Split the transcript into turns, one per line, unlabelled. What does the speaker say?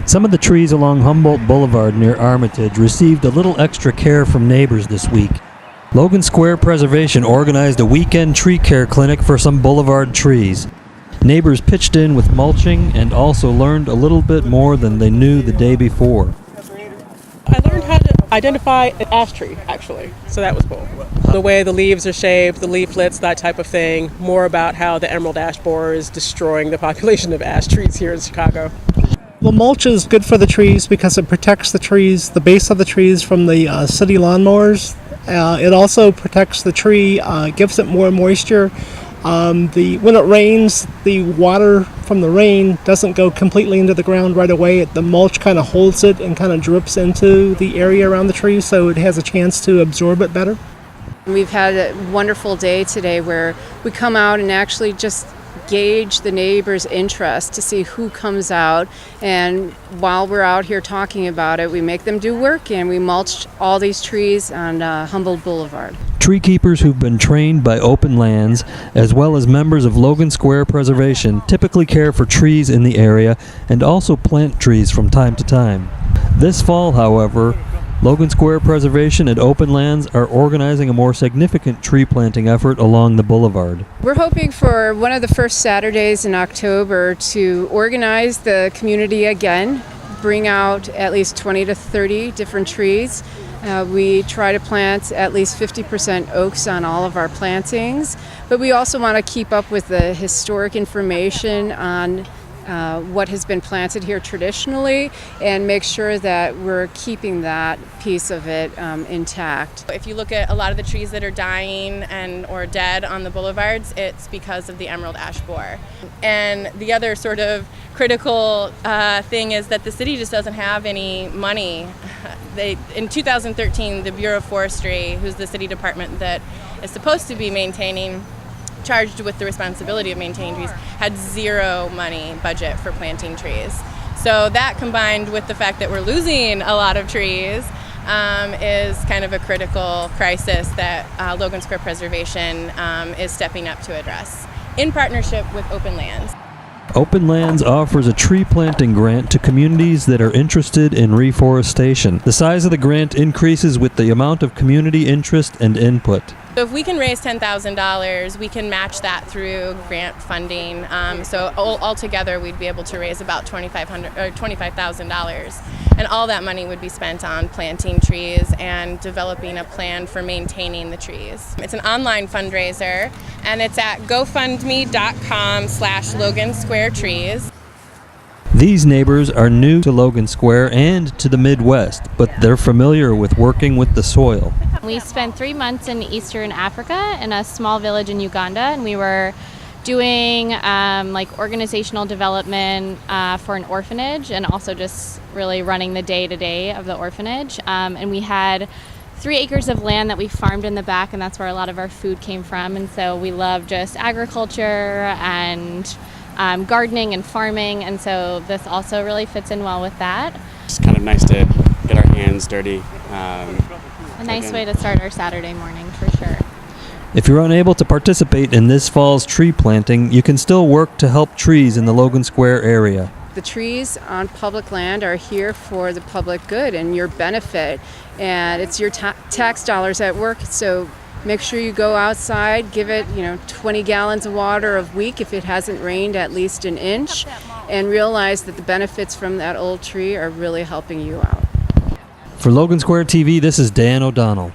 Some of the trees along Humboldt Boulevard near Armitage received a little extra care from neighbors this week. Logan Square Preservation organized a weekend tree care clinic for some boulevard trees. Neighbors pitched in with mulching and also learned a little bit more than they knew the day before.
I learned how to identify an ash tree, actually, so that was cool. The way the leaves are shaped, the leaflets, that type of thing. More about how the emerald ash borer is destroying the population of ash trees here in Chicago.
Well, mulch is good for the trees because it protects the trees, the base of the trees, from the city lawnmowers. It also protects the tree, gives it more moisture. When it rains, the water from the rain doesn't go completely into the ground right away. The mulch kind of holds it and kind of drips into the area around the tree, so it has a chance to absorb it better.
We've had a wonderful day today where we come out and actually just gauge the neighbors' interest to see who comes out, and while we're out here talking about it, we make them do work and we mulched all these trees on Humboldt Boulevard.
Tree keepers who've been trained by Openlands, as well as members of Logan Square Preservation, typically care for trees in the area and also plant trees from time to time. This fall, however, Logan Square Preservation and Openlands are organizing a more significant tree planting effort along the boulevard.
We're hoping for one of the first Saturdays in October to organize the community again, bring out at least 20 to 30 different trees. We try to plant at least 50% oaks on all of our plantings, but we also want to keep up with the historic information on what has been planted here traditionally and make sure that we're keeping that piece of it intact.
If you look at a lot of the trees that are dying or dead on the boulevards, it's because of the emerald ash borer. And the other sort of critical thing is that the city just doesn't have any money. In 2013, the Bureau of Forestry, who's the city department that is supposed to be charged with the responsibility of maintaining trees, had zero money budget for planting trees. So that, combined with the fact that we're losing a lot of trees, is kind of a critical crisis that Logan Square Preservation is stepping up to address in partnership with Openlands.
Openlands offers a tree planting grant to communities that are interested in reforestation. The size of the grant increases with the amount of community interest and input.
So if we can raise $10,000, we can match that through grant funding. So altogether, we'd be able to raise about $25,000. And all that money would be spent on planting trees and developing a plan for maintaining the trees. It's an online fundraiser, and it's at gofundme.com/LoganSquareTrees.
These neighbors are new to Logan Square and to the Midwest, but they're familiar with working with the soil.
We spent 3 months in Eastern Africa in a small village in Uganda, and we were doing organizational development for an orphanage and also just really running the day-to-day of the orphanage. And we had 3 acres of land that we farmed in the back, and that's where a lot of our food came from. And so we love just agriculture and gardening and farming, and so this also really fits in well with that.
It's kind of nice to get our hands dirty.
A nice way to start our Saturday morning, for sure.
If you're unable to participate in this fall's tree planting, you can still work to help trees in the Logan Square area.
The trees on public land are here for the public good and your benefit, and it's your tax dollars at work, so make sure you go outside, give it 20 gallons of water a week if it hasn't rained at least an inch, and realize that the benefits from that old tree are really helping you out.
For LoganSquare.TV, this is Dan O'Donnell.